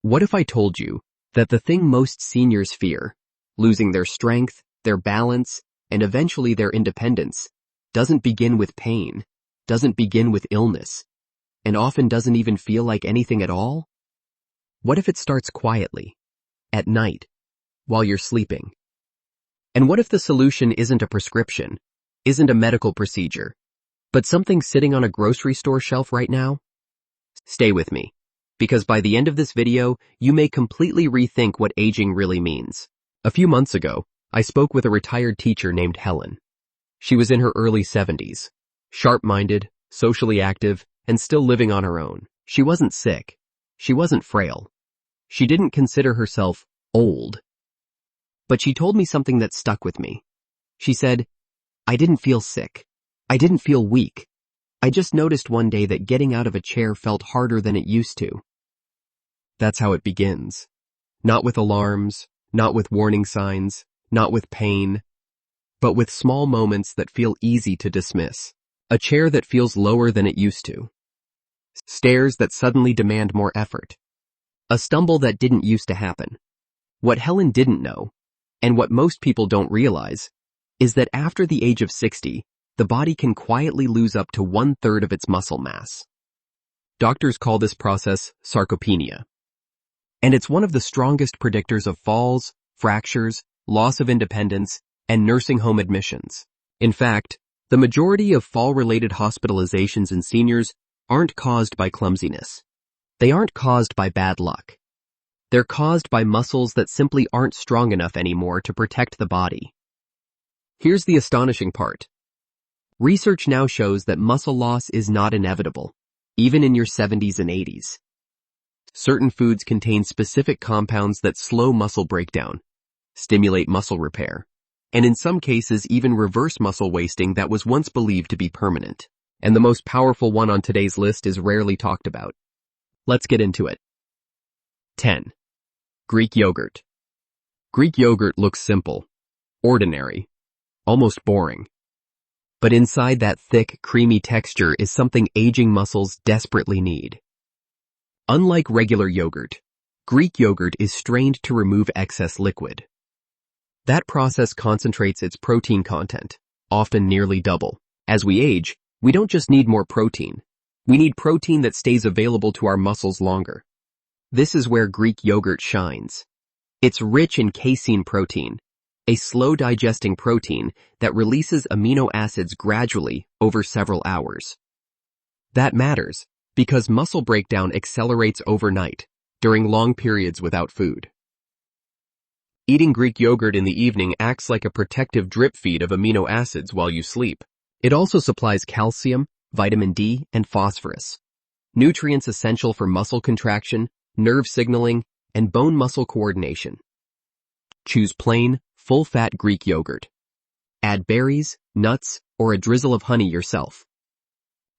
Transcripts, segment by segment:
What if I told you that the thing most seniors fear, losing their strength, their balance, and eventually their independence, doesn't begin with pain, doesn't begin with illness, and often doesn't even feel like anything at all? What if it starts quietly, at night, while you're sleeping? And what if the solution isn't a prescription, isn't a medical procedure, but something sitting on a grocery store shelf right now? Stay with me, because by the end of this video, you may completely rethink what aging really means. A few months ago, I spoke with a retired teacher named Helen. She was in her early 70s, sharp-minded, socially active, and still living on her own. She wasn't sick. She wasn't frail. She didn't consider herself old. But she told me something that stuck with me. She said, "I didn't feel sick. I didn't feel weak. I just noticed one day that getting out of a chair felt harder than it used to." That's how it begins. Not with alarms, not with warning signs, not with pain, but with small moments that feel easy to dismiss. A chair that feels lower than it used to. Stairs that suddenly demand more effort. A stumble that didn't used to happen. What Helen didn't know, and what most people don't realize, is that after the age of 60, the body can quietly lose up to 1/3 of its muscle mass. Doctors call this process sarcopenia. And it's one of the strongest predictors of falls, fractures, loss of independence, and nursing home admissions. In fact, the majority of fall-related hospitalizations in seniors aren't caused by clumsiness. They aren't caused by bad luck. They're caused by muscles that simply aren't strong enough anymore to protect the body. Here's the astonishing part. Research now shows that muscle loss is not inevitable, even in your 70s and 80s. Certain foods contain specific compounds that slow muscle breakdown, stimulate muscle repair, and in some cases even reverse muscle wasting that was once believed to be permanent. And the most powerful one on today's list is rarely talked about. Let's get into it. 10. Greek yogurt. Greek yogurt looks simple, ordinary, almost boring. But inside that thick, creamy texture is something aging muscles desperately need. Unlike regular yogurt, Greek yogurt is strained to remove excess liquid. That process concentrates its protein content, often nearly double. As we age, we don't just need more protein. We need protein that stays available to our muscles longer. This is where Greek yogurt shines. It's rich in casein protein, a slow-digesting protein that releases amino acids gradually over several hours. That matters because muscle breakdown accelerates overnight, during long periods without food. Eating Greek yogurt in the evening acts like a protective drip feed of amino acids while you sleep. It also supplies calcium, vitamin D, and phosphorus, nutrients essential for muscle contraction, nerve signaling, and bone muscle coordination. Choose plain, full-fat Greek yogurt. Add berries, nuts, or a drizzle of honey yourself.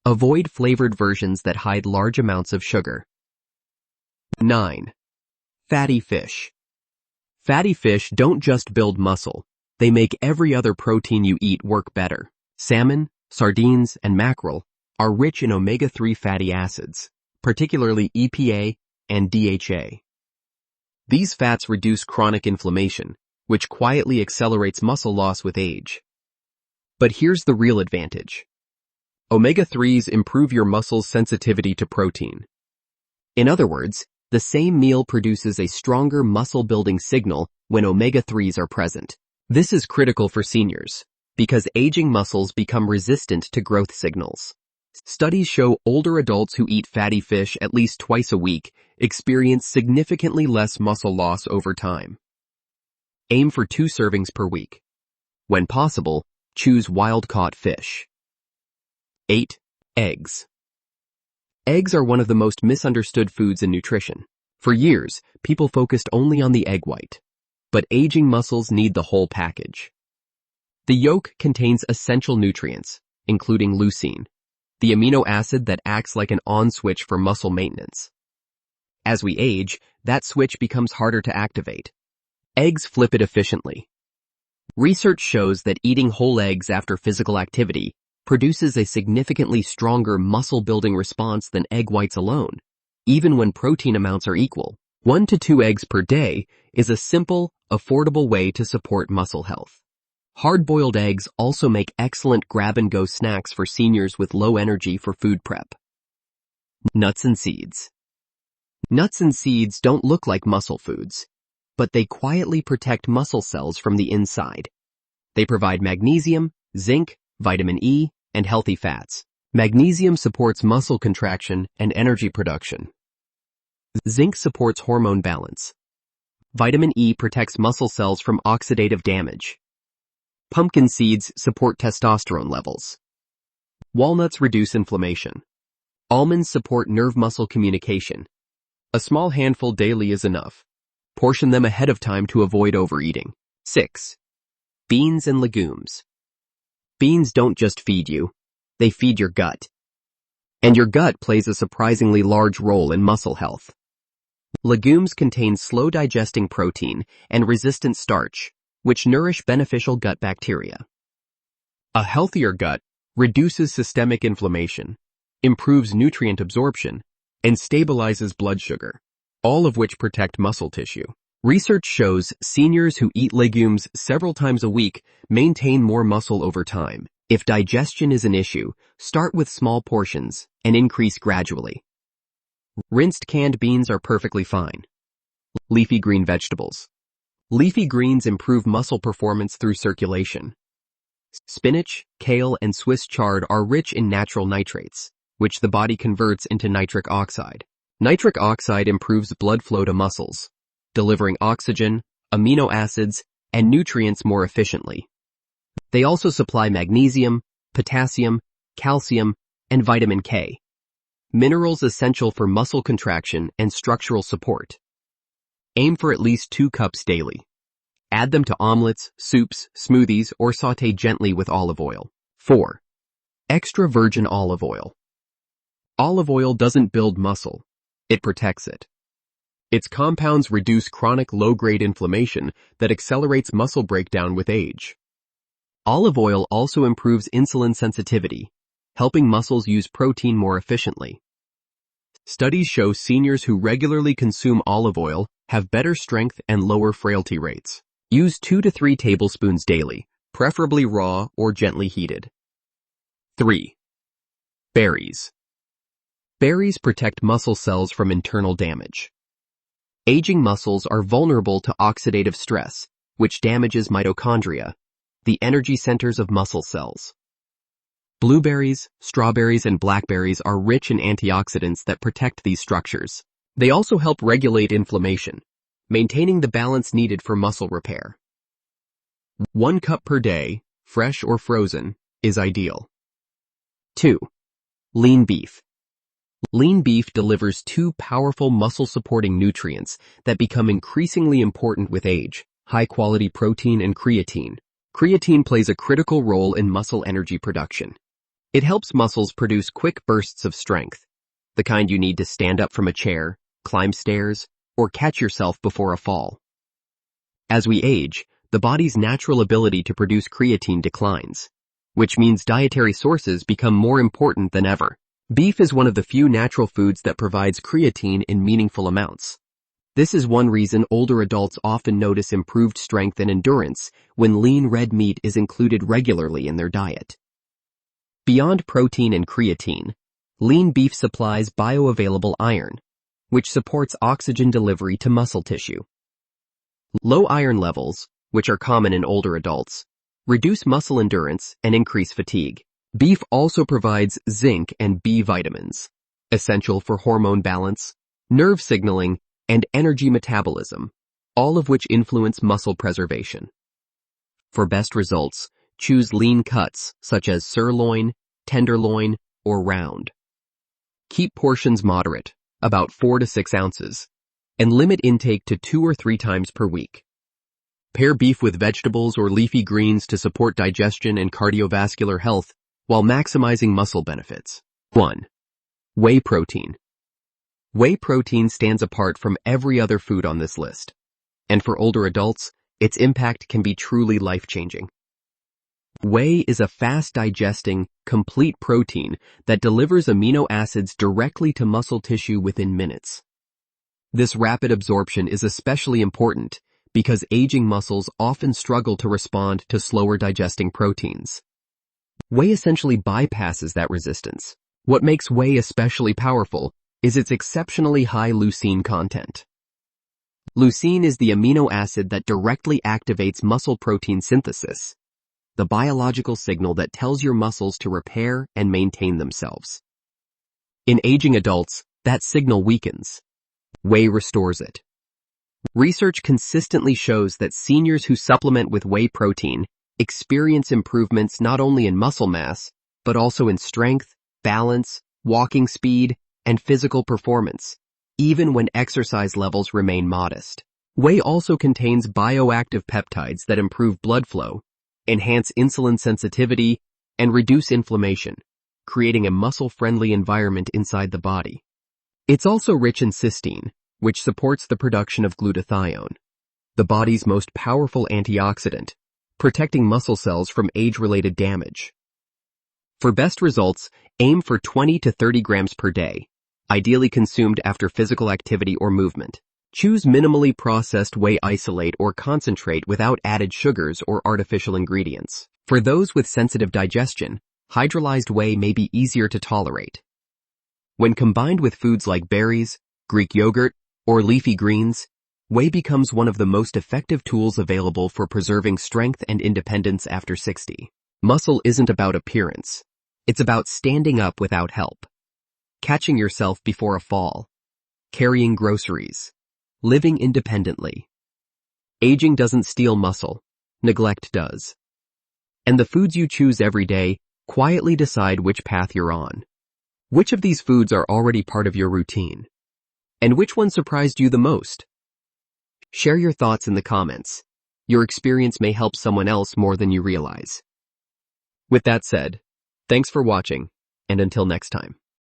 Avoid flavored versions that hide large amounts of sugar. 9. Fatty fish. Fatty fish don't just build muscle, they make every other protein you eat work better. Salmon, sardines, and mackerel are rich in omega-3 fatty acids, particularly EPA and DHA. These fats reduce chronic inflammation, which quietly accelerates muscle loss with age. But here's the real advantage. Omega-3s improve your muscle's sensitivity to protein. In other words, the same meal produces a stronger muscle-building signal when omega-3s are present. This is critical for seniors, because aging muscles become resistant to growth signals. Studies show older adults who eat fatty fish at least twice a week experience significantly less muscle loss over time. Aim for 2 servings per week. When possible, choose wild-caught fish. 8. Eggs. Eggs are one of the most misunderstood foods in nutrition. For years, people focused only on the egg white. But aging muscles need the whole package. The yolk contains essential nutrients, including leucine, the amino acid that acts like an on switch for muscle maintenance. As we age, that switch becomes harder to activate. Eggs flip it efficiently. Research shows that eating whole eggs after physical activity produces a significantly stronger muscle-building response than egg whites alone, even when protein amounts are equal. 1 to 2 eggs per day is a simple, affordable way to support muscle health. Hard-boiled eggs also make excellent grab-and-go snacks for seniors with low energy for food prep. Nuts and seeds. Nuts and seeds don't look like muscle foods, but they quietly protect muscle cells from the inside. They provide magnesium, zinc, vitamin E, and healthy fats. Magnesium supports muscle contraction and energy production. Zinc supports hormone balance. Vitamin E protects muscle cells from oxidative damage. Pumpkin seeds support testosterone levels. Walnuts reduce inflammation. Almonds support nerve-muscle communication. A small handful daily is enough. Portion them ahead of time to avoid overeating. 6. Beans and legumes. Beans don't just feed you, they feed your gut. And your gut plays a surprisingly large role in muscle health. Legumes contain slow-digesting protein and resistant starch, which nourish beneficial gut bacteria. A healthier gut reduces systemic inflammation, improves nutrient absorption, and stabilizes blood sugar, all of which protect muscle tissue. Research shows seniors who eat legumes several times a week maintain more muscle over time. If digestion is an issue, start with small portions and increase gradually. Rinsed canned beans are perfectly fine. Leafy green vegetables. Leafy greens improve muscle performance through circulation. Spinach, kale, and Swiss chard are rich in natural nitrates, which the body converts into nitric oxide. Nitric oxide improves blood flow to muscles, delivering oxygen, amino acids, and nutrients more efficiently. They also supply magnesium, potassium, calcium, and vitamin K, minerals essential for muscle contraction and structural support. Aim for at least 2 cups daily. Add them to omelets, soups, smoothies, or sauté gently with olive oil. 4. Extra virgin olive oil. Olive oil doesn't build muscle, it protects it. Its compounds reduce chronic low-grade inflammation that accelerates muscle breakdown with age. Olive oil also improves insulin sensitivity, helping muscles use protein more efficiently. Studies show seniors who regularly consume olive oil have better strength and lower frailty rates. Use 2 to 3 tablespoons daily, preferably raw or gently heated. 3. Berries. Berries protect muscle cells from internal damage. Aging muscles are vulnerable to oxidative stress, which damages mitochondria, the energy centers of muscle cells. Blueberries, strawberries, and blackberries are rich in antioxidants that protect these structures. They also help regulate inflammation, maintaining the balance needed for muscle repair. 1 cup per day, fresh or frozen, is ideal. 2. Lean beef. Lean beef delivers 2 powerful muscle-supporting nutrients that become increasingly important with age: high-quality protein and creatine. Creatine plays a critical role in muscle energy production. It helps muscles produce quick bursts of strength, the kind you need to stand up from a chair, climb stairs, or catch yourself before a fall. As we age, the body's natural ability to produce creatine declines, which means dietary sources become more important than ever. Beef is one of the few natural foods that provides creatine in meaningful amounts. This is one reason older adults often notice improved strength and endurance when lean red meat is included regularly in their diet. Beyond protein and creatine, lean beef supplies bioavailable iron, which supports oxygen delivery to muscle tissue. Low iron levels, which are common in older adults, reduce muscle endurance and increase fatigue. Beef also provides zinc and B vitamins, essential for hormone balance, nerve signaling, and energy metabolism, all of which influence muscle preservation. For best results, choose lean cuts such as sirloin, tenderloin, or round. Keep portions moderate, about 4 to 6 ounces, and limit intake to 2 or 3 times per week. Pair beef with vegetables or leafy greens to support digestion and cardiovascular health while maximizing muscle benefits. 1. Whey protein. Whey protein stands apart from every other food on this list, and for older adults, its impact can be truly life-changing. Whey is a fast-digesting, complete protein that delivers amino acids directly to muscle tissue within minutes. This rapid absorption is especially important because aging muscles often struggle to respond to slower digesting proteins. Whey essentially bypasses that resistance. What makes whey especially powerful is its exceptionally high leucine content. Leucine is the amino acid that directly activates muscle protein synthesis, the biological signal that tells your muscles to repair and maintain themselves. In aging adults, that signal weakens. Whey restores it. Research consistently shows that seniors who supplement with whey protein experience improvements not only in muscle mass, but also in strength, balance, walking speed, and physical performance, even when exercise levels remain modest. Whey also contains bioactive peptides that improve blood flow, enhance insulin sensitivity, and reduce inflammation, creating a muscle-friendly environment inside the body. It's also rich in cysteine, which supports the production of glutathione, the body's most powerful antioxidant, protecting muscle cells from age-related damage. For best results, aim for 20 to 30 grams per day, ideally consumed after physical activity or movement. Choose minimally processed whey isolate or concentrate without added sugars or artificial ingredients. For those with sensitive digestion, hydrolyzed whey may be easier to tolerate. When combined with foods like berries, Greek yogurt, or leafy greens, whey becomes one of the most effective tools available for preserving strength and independence after 60. Muscle isn't about appearance. It's about standing up without help, catching yourself before a fall, carrying groceries, living independently. Aging doesn't steal muscle, neglect does. And the foods you choose every day quietly decide which path you're on. Which of these foods are already part of your routine? And which one surprised you the most? Share your thoughts in the comments. Your experience may help someone else more than you realize. With that said, thanks for watching, and until next time.